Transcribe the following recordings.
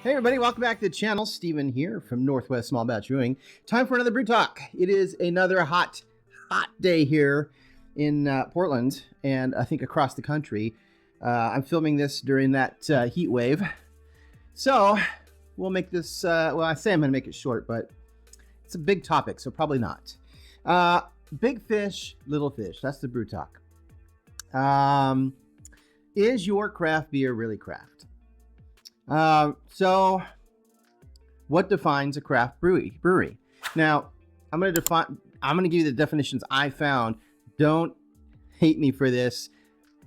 Hey everybody, welcome back to the channel. Steven here from Northwest Small Batch Brewing. Time for another brew talk. It is another hot day here in Portland, and I think across the country. I'm filming this during that heat wave. So we'll make this, well, I say I'm gonna make it short, but it's a big topic, so probably not. Big fish, little fish, that's the brew talk. Is your craft beer really craft? So what defines a craft brewery? Now, I'm going to give you the definitions I found. Don't hate me for this.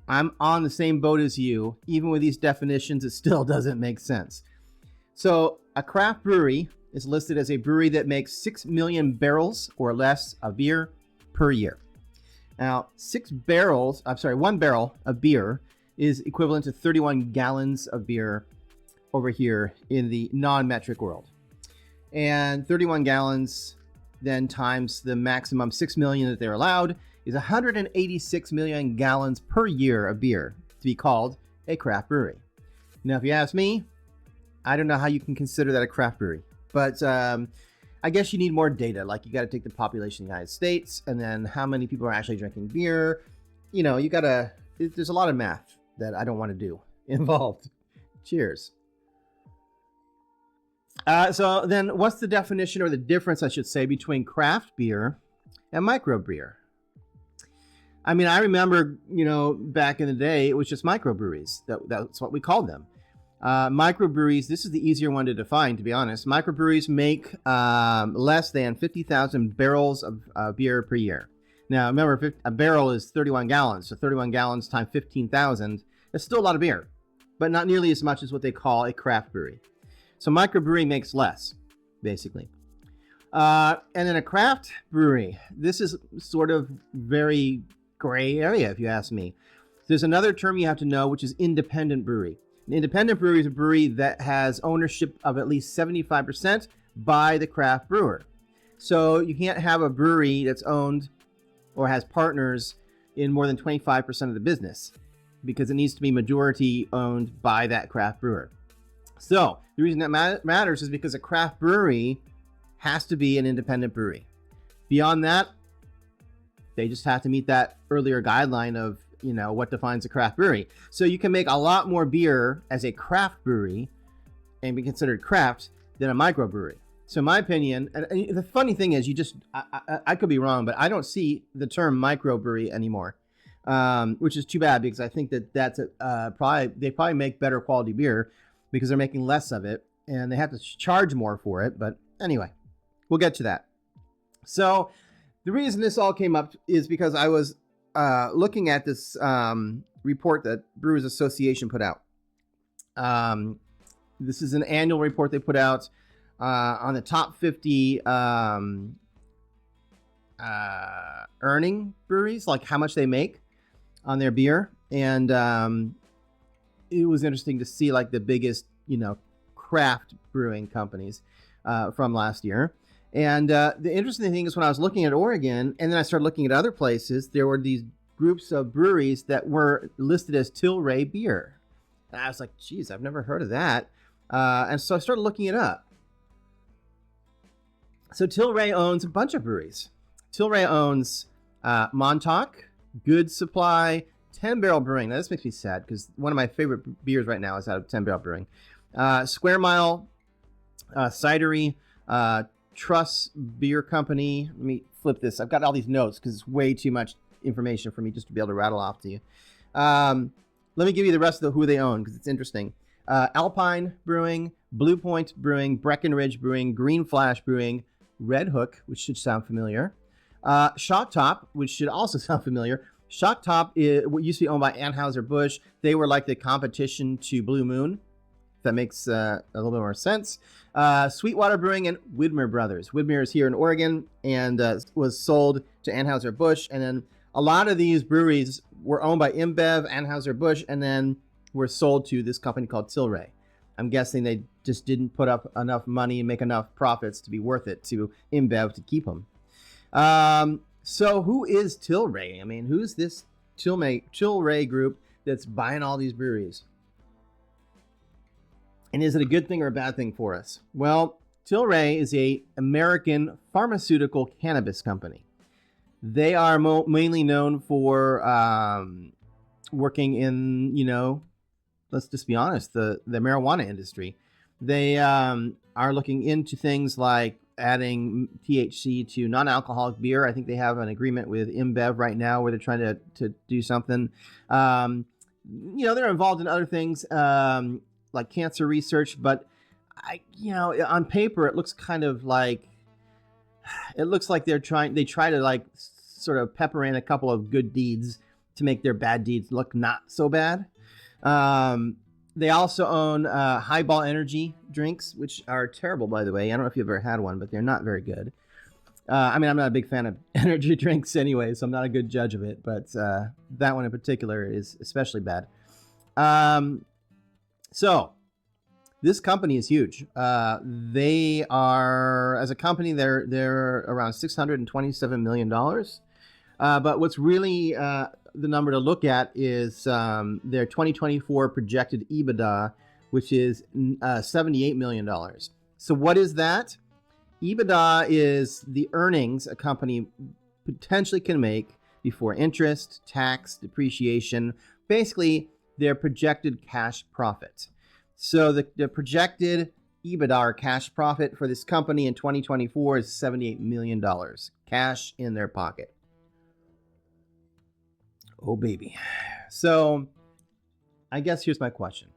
I'm on the same boat as you. Even with these definitions, it still doesn't make sense. So a craft brewery is listed as a brewery that makes 6 million barrels or less of beer per year. Now, 1 barrel of beer is equivalent to 31 gallons of beer over here in the non-metric world. And 31 gallons then times the maximum 6 million that they're allowed is 186 million gallons per year of beer to be called a craft brewery. Now, if you ask me, I don't know how you can consider that a craft brewery, but I guess you need more data. Like, you got to take the population of the United States and then how many people are actually drinking beer. You know, there's a lot of math that I don't want to do involved. Cheers. So then what's the definition, or the difference, I should say, between craft beer and microbeer? I mean, I remember, back in the day, it was just microbreweries. That's what we called them. Microbreweries, this is the easier one to define, to be honest. Microbreweries make less than 50,000 barrels of beer per year. Now, remember, a barrel is 31 gallons, so 31 gallons times 15,000. That's still a lot of beer, but not nearly as much as what they call a craft brewery. So microbrewery makes less, basically. And then a craft brewery, this is sort of very gray area, if you ask me. There's another term you have to know, which is independent brewery. An independent brewery is a brewery that has ownership of at least 75% by the craft brewer. So you can't have a brewery that's owned or has partners in more than 25% of the business, because it needs to be majority owned by that craft brewer. So the reason that matters is because a craft brewery has to be an independent brewery. Beyond that, they just have to meet that earlier guideline of, what defines a craft brewery. So you can make a lot more beer as a craft brewery and be considered craft than a microbrewery. So in my opinion, and the funny thing is, I could be wrong, but I don't see the term microbrewery anymore, which is too bad, because I think that's they probably make better quality beer because they're making less of it and they have to charge more for it. But anyway, we'll get to that. So the reason this all came up is because I was looking at this report that Brewers Association put out. This is an annual report they put out on the top 50 earning breweries, like how much they make on their beer. And it was interesting to see like the biggest, craft brewing companies from last year. And the interesting thing is, when I was looking at Oregon and then I started looking at other places, there were these groups of breweries that were listed as Tilray beer. And I was like, geez, I've never heard of that. And so I started looking it up. So Tilray owns a bunch of breweries. Tilray owns Montauk, Good Supply, 10 Barrel Brewing. Now, this makes me sad because one of my favorite beers right now is out of 10 Barrel Brewing. Square Mile, Cidery, Truss Beer Company. Let me flip this. I've got all these notes because it's way too much information for me just to be able to rattle off to you. Let me give you the rest of who they own, because it's interesting. Alpine Brewing, Blue Point Brewing, Breckenridge Brewing, Green Flash Brewing, Red Hook, which should sound familiar. Shock Top, which should also sound familiar. Shock Top used to be owned by Anheuser-Busch. They were like the competition to Blue Moon. If that makes a little bit more sense. Sweetwater Brewing and Widmer Brothers. Widmer is here in Oregon and was sold to Anheuser-Busch. And then a lot of these breweries were owned by InBev, Anheuser-Busch, and then were sold to this company called Tilray. I'm guessing they just didn't put up enough money and make enough profits to be worth it to InBev to keep them. So who is Tilray? I mean, who's this Tilray group that's buying all these breweries? And is it a good thing or a bad thing for us? Well, Tilray is an American pharmaceutical cannabis company. They are mainly known for working in, let's just be honest, the marijuana industry. They are looking into things like adding THC to non-alcoholic beer. I think they have an agreement with InBev right now where they're trying to do something. They're involved in other things like cancer research, but on paper it looks kind of like they try to like sort of pepper in a couple of good deeds to make their bad deeds look not so bad. They also own Highball energy drinks, which are terrible, by the way. I don't know if you've ever had one, but they're not very good. I'm not a big fan of energy drinks anyway, so I'm not a good judge of it, but that one in particular is especially bad. So this company is huge. They are, as a company, they're around $627 million. But what's really the number to look at is their 2024 projected EBITDA, which is $78 million. So what is that? EBITDA is the earnings a company potentially can make before interest, tax, depreciation, basically their projected cash profit. So the projected EBITDA or cash profit for this company in 2024 is $78 million cash in their pocket. Oh, baby. So I guess here's my question.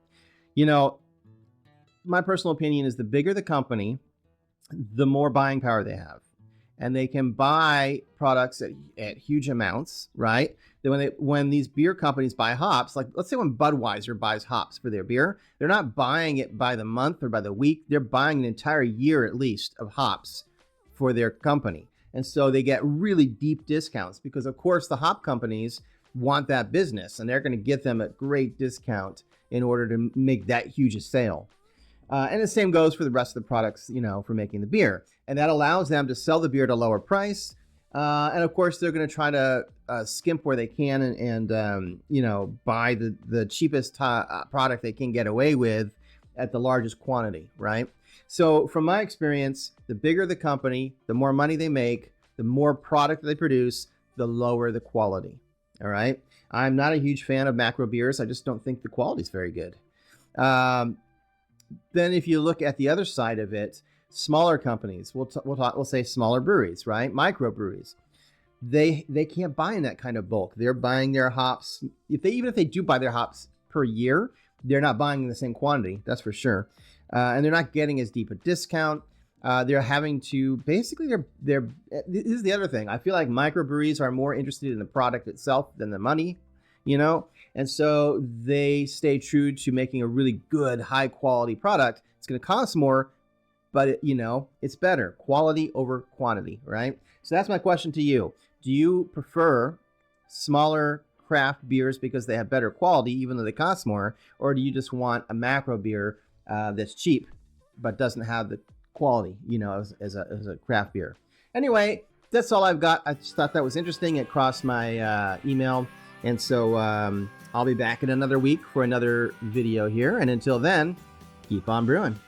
My personal opinion is the bigger the company, the more buying power they have. And they can buy products at huge amounts, right? When these beer companies buy hops, like let's say when Budweiser buys hops for their beer, they're not buying it by the month or by the week. They're buying an entire year at least of hops for their company. And so they get really deep discounts because, of course, the hop companies want that business and they're going to get them at great discount in order to make that huge a sale. And the same goes for the rest of the products, for making the beer. And that allows them to sell the beer at a lower price. And of course, they're going to try to skimp where they can and buy the cheapest product they can get away with at the largest quantity, right? So from my experience, the bigger the company, the more money they make, the more product they produce, the lower the quality. All right. I'm not a huge fan of macro beers. I just don't think the quality is very good. Then if you look at the other side of it, smaller companies, we'll say smaller breweries, right? Microbreweries. They can't buy in that kind of bulk. They're buying their hops. Even if they do buy their hops per year, they're not buying in the same quantity. That's for sure. And they're not getting as deep a discount. They're having to basically this is the other thing. I feel like microbreweries are more interested in the product itself than the money, and so they stay true to making a really good high quality product. It's going to cost more, but it's better quality over quantity, right? So that's my question to you. Do you prefer smaller craft beers because they have better quality even though they cost more, or do you just want a macro beer that's cheap but doesn't have the quality, as a craft beer? Anyway, that's all I've got. I just thought that was interesting. It crossed my email, and so I'll be back in another week for another video here. And until then, keep on brewing.